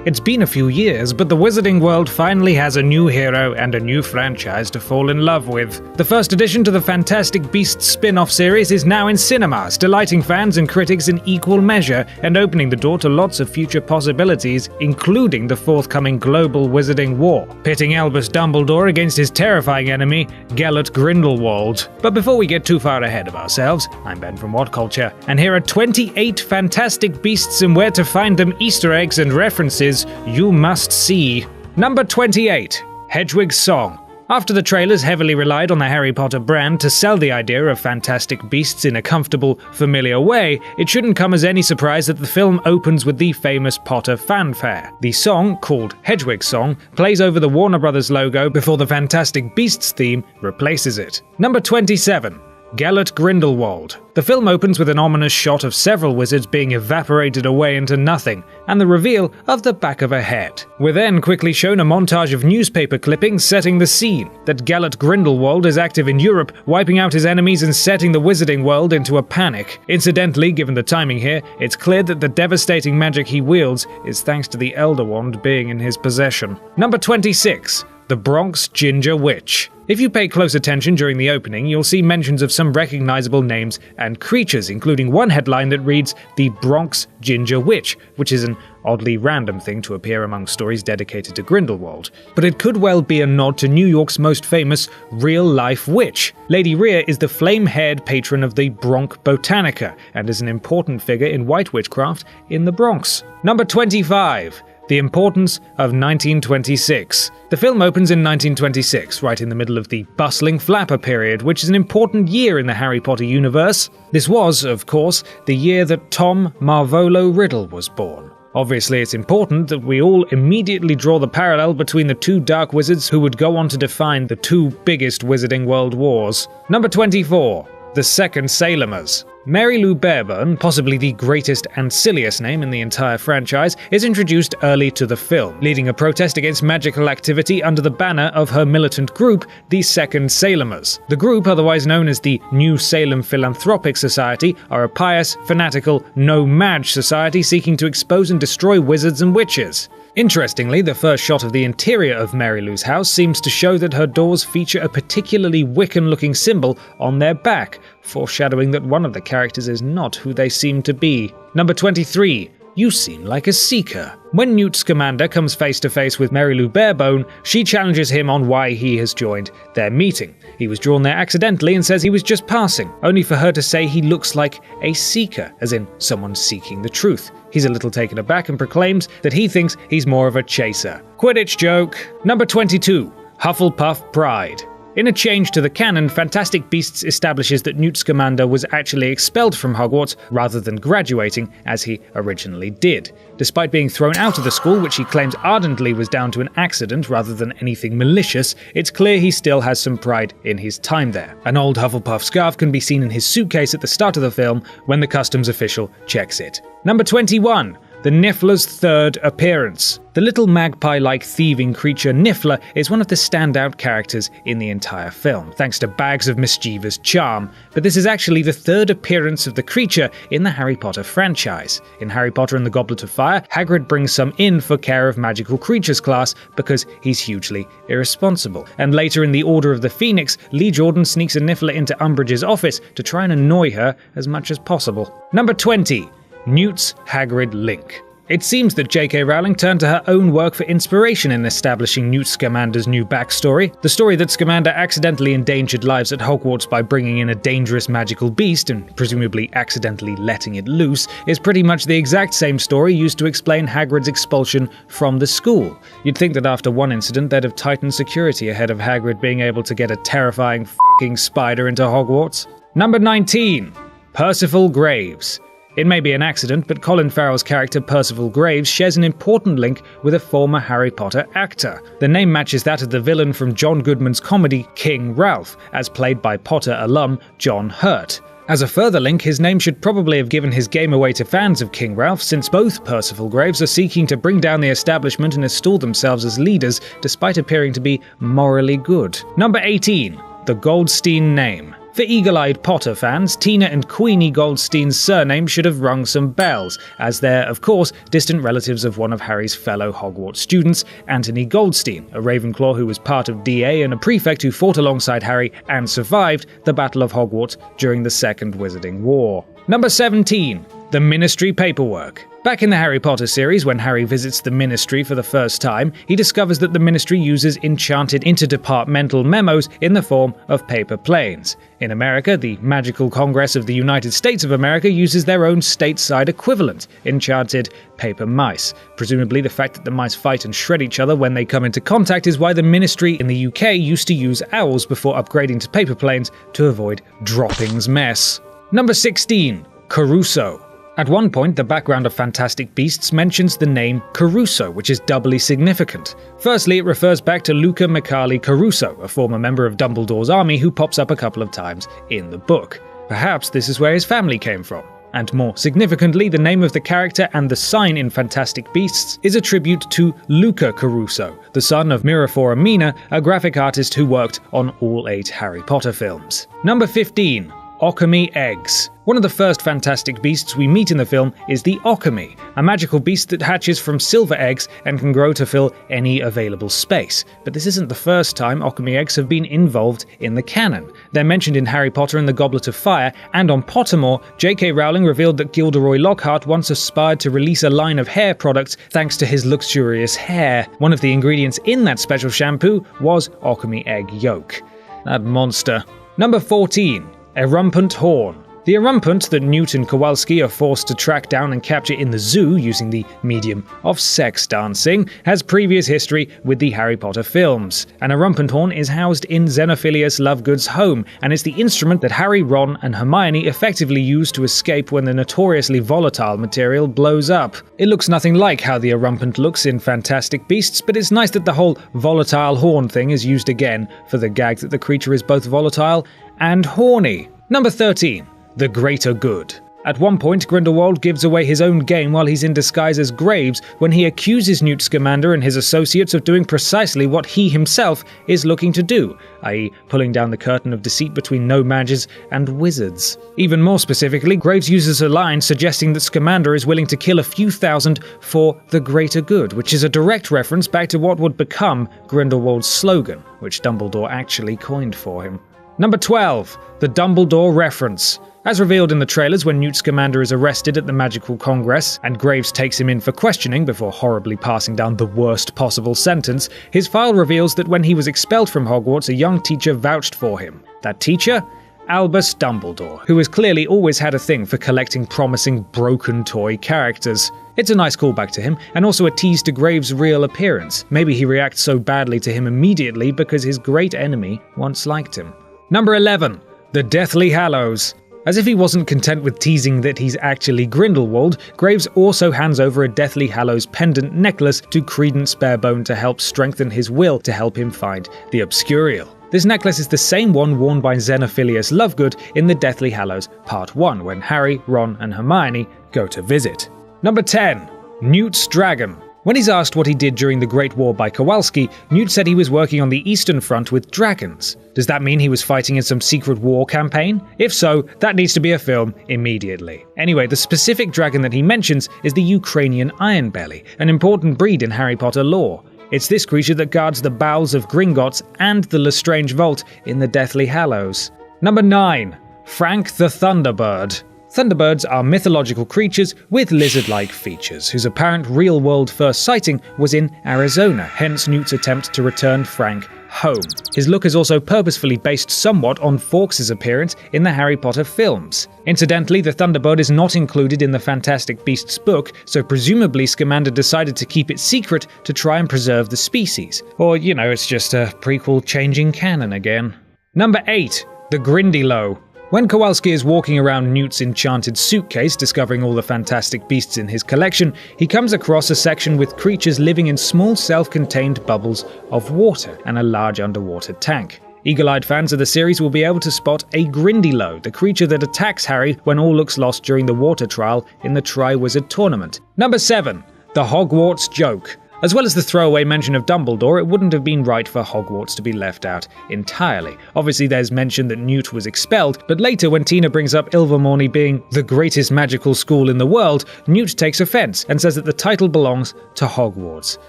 It's been a few years, but the Wizarding World finally has a new hero and a new franchise to fall in love with. The first edition to the Fantastic Beasts spin-off series is now in cinemas, delighting fans and critics in equal measure and opening the door to lots of future possibilities, including the forthcoming global Wizarding War, pitting Albus Dumbledore against his terrifying enemy, Gellert Grindelwald. But before we get too far ahead of ourselves, I'm Ben from What Culture, and here are 28 Fantastic Beasts and where to find them Easter eggs and references you must see. Number 28. Hedwig's Song. After the trailers heavily relied on the Harry Potter brand to sell the idea of Fantastic Beasts in a comfortable, familiar way, it shouldn't come as any surprise that the film opens with the famous Potter fanfare. The song, called Hedwig's Song, plays over the Warner Brothers logo before the Fantastic Beasts theme replaces it. Number 27. Gellert Grindelwald. The film opens with an ominous shot of several wizards being evaporated away into nothing, and the reveal of the back of a head. We're then quickly shown a montage of newspaper clippings setting the scene, that Gellert Grindelwald is active in Europe, wiping out his enemies and setting the Wizarding World into a panic. Incidentally, given the timing here, it's clear that the devastating magic he wields is thanks to the Elder Wand being in his possession. Number 26. The Bronx Ginger Witch. If you pay close attention during the opening, you'll see mentions of some recognizable names and creatures, including one headline that reads, The Bronx Ginger Witch, which is an oddly random thing to appear among stories dedicated to Grindelwald. But it could well be a nod to New York's most famous real-life witch. Lady Rhea is the flame-haired patron of the Bronx Botanica, and is an important figure in white witchcraft in the Bronx. Number 25. The Importance of 1926. The film opens in 1926, right in the middle of the bustling Flapper period, which is an important year in the Harry Potter universe. This was, of course, the year that Tom Marvolo Riddle was born. Obviously, it's important that we all immediately draw the parallel between the two dark wizards who would go on to define the two biggest Wizarding World wars. Number 24. The Second Salemers. Mary Lou Bearburn, possibly the greatest and silliest name in the entire franchise, is introduced early to the film, leading a protest against magical activity under the banner of her militant group, the Second Salemers. The group, otherwise known as the New Salem Philanthropic Society, are a pious, fanatical, no-mage society seeking to expose and destroy wizards and witches. Interestingly, the first shot of the interior of Mary Lou's house seems to show that her doors feature a particularly Wiccan-looking symbol on their back, foreshadowing that one of the characters is not who they seem to be. Number 23. You seem like a seeker. When Newt Scamander comes face to face with Mary Lou Barebone, she challenges him on why he has joined their meeting. He was drawn there accidentally and says he was just passing, only for her to say he looks like a seeker, as in someone seeking the truth. He's a little taken aback and proclaims that he thinks he's more of a chaser. Quidditch joke. Number 22. Hufflepuff Pride. In a change to the canon, Fantastic Beasts establishes that Newt Scamander was actually expelled from Hogwarts rather than graduating, as he originally did. Despite being thrown out of the school, which he claims ardently was down to an accident rather than anything malicious, it's clear he still has some pride in his time there. An old Hufflepuff scarf can be seen in his suitcase at the start of the film when the customs official checks it. Number 21. The Niffler's third appearance. The little magpie-like thieving creature Niffler is one of the standout characters in the entire film, thanks to Bags of Mischievous charm, but this is actually the third appearance of the creature in the Harry Potter franchise. In Harry Potter and the Goblet of Fire, Hagrid brings some in for Care of Magical Creatures class because he's hugely irresponsible. And later in the Order of the Phoenix, Lee Jordan sneaks a Niffler into Umbridge's office to try and annoy her as much as possible. Number 20. Newt's Hagrid link. It seems that J.K. Rowling turned to her own work for inspiration in establishing Newt Scamander's new backstory. The story that Scamander accidentally endangered lives at Hogwarts by bringing in a dangerous magical beast and presumably accidentally letting it loose is pretty much the exact same story used to explain Hagrid's expulsion from the school. You'd think that after one incident they'd have tightened security ahead of Hagrid being able to get a terrifying f***ing spider into Hogwarts. Number 19. Percival Graves. It may be an accident, but Colin Farrell's character Percival Graves shares an important link with a former Harry Potter actor. The name matches that of the villain from John Goodman's comedy King Ralph, as played by Potter alum John Hurt. As a further link, his name should probably have given his game away to fans of King Ralph, since both Percival Graves are seeking to bring down the establishment and install themselves as leaders, despite appearing to be morally good. Number 18. The Goldstein name. For eagle-eyed Potter fans, Tina and Queenie Goldstein's surname should have rung some bells, as they're, of course, distant relatives of one of Harry's fellow Hogwarts students, Anthony Goldstein, a Ravenclaw who was part of DA and a prefect who fought alongside Harry and survived the Battle of Hogwarts during the Second Wizarding War. Number 17. The Ministry Paperwork. Back in the Harry Potter series, when Harry visits the Ministry for the first time, he discovers that the Ministry uses enchanted interdepartmental memos in the form of paper planes. In America, the Magical Congress of the United States of America uses their own stateside equivalent, enchanted paper mice. Presumably, the fact that the mice fight and shred each other when they come into contact is why the Ministry in the UK used to use owls before upgrading to paper planes to avoid droppings mess. Number 16. Caruso. At one point, the background of Fantastic Beasts mentions the name Caruso, which is doubly significant. Firstly, it refers back to Luca Macaulay Caruso, a former member of Dumbledore's army who pops up a couple of times in the book. Perhaps this is where his family came from. And more significantly, the name of the character and the sign in Fantastic Beasts is a tribute to Luca Caruso, the son of Miraphora Mina, a graphic artist who worked on all 8 Harry Potter films. Number 15. Occamy eggs. One of the first Fantastic Beasts we meet in the film is the Occamy, a magical beast that hatches from silver eggs and can grow to fill any available space. But this isn't the first time Occamy eggs have been involved in the canon. They're mentioned in Harry Potter and the Goblet of Fire, and on Pottermore, J.K. Rowling revealed that Gilderoy Lockhart once aspired to release a line of hair products thanks to his luxurious hair. One of the ingredients in that special shampoo was Occamy egg yolk. That monster. Number 14. Erumpent Horn. The Erumpent that Newt and Kowalski are forced to track down and capture in the zoo using the medium of sex dancing has previous history with the Harry Potter films. An Erumpent Horn is housed in Xenophilius Lovegood's home, and is the instrument that Harry, Ron, and Hermione effectively use to escape when the notoriously volatile material blows up. It looks nothing like how the Erumpent looks in Fantastic Beasts, but it's nice that the whole volatile horn thing is used again for the gag that the creature is both volatile and horny. Number 13. The Greater Good. At one point, Grindelwald gives away his own game while he's in disguise as Graves when he accuses Newt Scamander and his associates of doing precisely what he himself is looking to do, i.e. pulling down the curtain of deceit between no-mags and wizards. Even more specifically, Graves uses a line suggesting that Scamander is willing to kill a few thousand for the greater good, which is a direct reference back to what would become Grindelwald's slogan, which Dumbledore actually coined for him. Number 12. The Dumbledore Reference. As revealed in the trailers when Newt Scamander is arrested at the Magical Congress and Graves takes him in for questioning before horribly passing down the worst possible sentence, his file reveals that when he was expelled from Hogwarts, a young teacher vouched for him. That teacher? Albus Dumbledore, who has clearly always had a thing for collecting promising broken toy characters. It's a nice callback to him, and also a tease to Graves' real appearance. Maybe he reacts so badly to him immediately because his great enemy once liked him. Number 11. The Deathly Hallows. As if he wasn't content with teasing that he's actually Grindelwald, Graves also hands over a Deathly Hallows pendant necklace to Credence Barebone to help strengthen his will to help him find the Obscurial. This necklace is the same one worn by Xenophilius Lovegood in the Deathly Hallows Part 1, when Harry, Ron, and Hermione go to visit. Number 10. Newt's Dragon. When he's asked what he did during the Great War by Kowalski, Newt said he was working on the Eastern Front with dragons. Does that mean he was fighting in some secret war campaign? If so, that needs to be a film immediately. Anyway, the specific dragon that he mentions is the Ukrainian Ironbelly, an important breed in Harry Potter lore. It's this creature that guards the bowels of Gringotts and the Lestrange Vault in the Deathly Hallows. Number 9. Frank the Thunderbird. Thunderbirds are mythological creatures with lizard-like features, whose apparent real-world first sighting was in Arizona, hence Newt's attempt to return Frank home. His look is also purposefully based somewhat on Fawkes' appearance in the Harry Potter films. Incidentally, the Thunderbird is not included in the Fantastic Beasts book, so presumably Scamander decided to keep it secret to try and preserve the species. Or, it's just a prequel changing canon again. Number 8. The Grindylow. When Kowalski is walking around Newt's enchanted suitcase, discovering all the Fantastic Beasts in his collection, he comes across a section with creatures living in small self-contained bubbles of water and a large underwater tank. Eagle-eyed fans of the series will be able to spot a Grindylow, the creature that attacks Harry when all looks lost during the water trial in the Triwizard Tournament. Number 7. The Hogwarts Joke. As well as the throwaway mention of Dumbledore, it wouldn't have been right for Hogwarts to be left out entirely. Obviously there's mention that Newt was expelled, but later when Tina brings up Ilvermorny being the greatest magical school in the world, Newt takes offense and says that the title belongs to Hogwarts.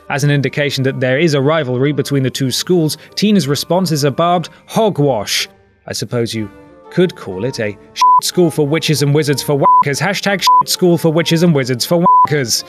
As an indication that there is a rivalry between the two schools, Tina's response is a barbed hogwash. I suppose you could call it a shit school for witches and wizards for wankers. Hashtag shit school for witches and wizards for wankers.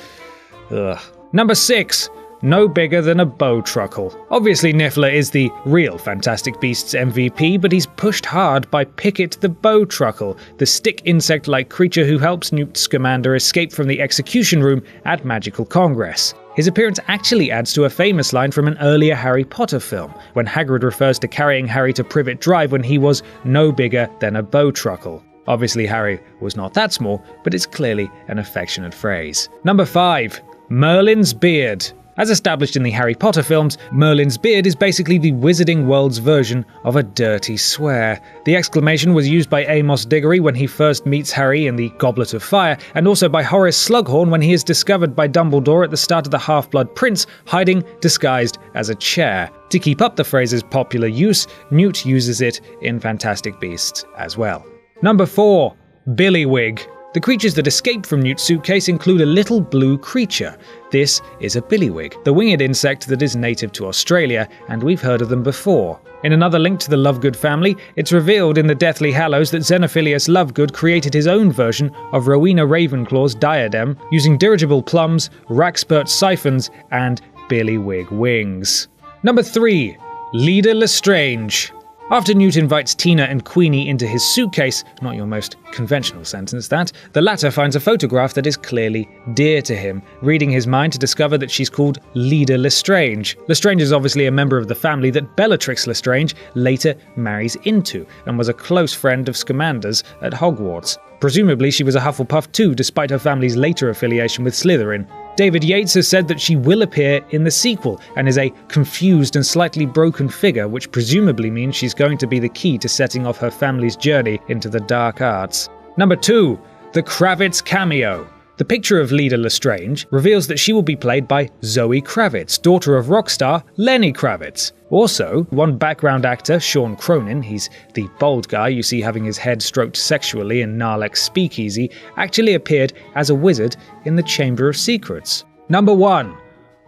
Ugh. Number 6. No bigger than a Bowtruckle. Obviously Niffler is the real Fantastic Beasts MVP, but he's pushed hard by Pickett the Bowtruckle, the stick insect-like creature who helps Newt Scamander escape from the execution room at Magical Congress. His appearance actually adds to a famous line from an earlier Harry Potter film, when Hagrid refers to carrying Harry to Privet Drive when he was no bigger than a Bowtruckle. Obviously Harry was not that small, but it's clearly an affectionate phrase. Number 5. Merlin's beard. As established in the Harry Potter films, Merlin's beard is basically the Wizarding World's version of a dirty swear. The exclamation was used by Amos Diggory when he first meets Harry in the Goblet of Fire, and also by Horace Slughorn when he is discovered by Dumbledore at the start of The Half-Blood Prince, hiding disguised as a chair. To keep up the phrase's popular use, Newt uses it in Fantastic Beasts as well. Number 4. Billywig. The creatures that escape from Newt's suitcase include a little blue creature. This is a billywig, the winged insect that is native to Australia, and we've heard of them before. In another link to the Lovegood family, it's revealed in the Deathly Hallows that Xenophilius Lovegood created his own version of Rowena Ravenclaw's diadem using dirigible plums, Raxpert siphons, and billywig wings. Number 3. Leda Lestrange. After Newt invites Tina and Queenie into his suitcase, not your most conventional sentence that, the latter finds a photograph that is clearly dear to him, reading his mind to discover that she's called Leda Lestrange. Lestrange is obviously a member of the family that Bellatrix Lestrange later marries into, and was a close friend of Scamander's at Hogwarts. Presumably she was a Hufflepuff too, despite her family's later affiliation with Slytherin. David Yates has said that she will appear in the sequel, and is a confused and slightly broken figure, which presumably means she's going to be the key to setting off her family's journey into the dark arts. Number 2. The Kravitz cameo. The picture of Leda Lestrange reveals that she will be played by Zoe Kravitz, daughter of rock star Lenny Kravitz. Also, one background actor, Sean Cronin, he's the bald guy you see having his head stroked sexually in Narlex Speakeasy, actually appeared as a wizard in the Chamber of Secrets. Number 1.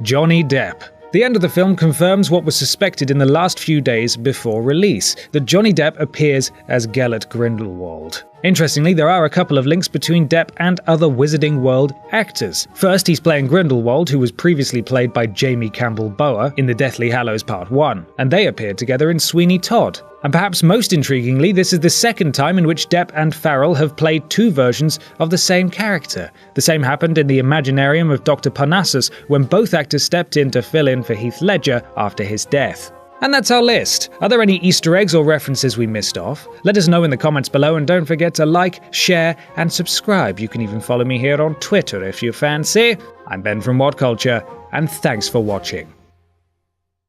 Johnny Depp. The end of the film confirms what was suspected in the last few days before release, that Johnny Depp appears as Gellert Grindelwald. Interestingly, there are a couple of links between Depp and other Wizarding World actors. First, he's playing Grindelwald, who was previously played by Jamie Campbell-Bower in The Deathly Hallows Part 1, and they appeared together in Sweeney Todd. And perhaps most intriguingly, this is the second time in which Depp and Farrell have played two versions of the same character. The same happened in the Imaginarium of Dr. Parnassus, when both actors stepped in to fill in for Heath Ledger after his death. And that's our list. Are there any Easter eggs or references we missed off? Let us know in the comments below, and don't forget to like, share, and subscribe. You can even follow me here on Twitter if you fancy. I'm Ben from What Culture, and thanks for watching.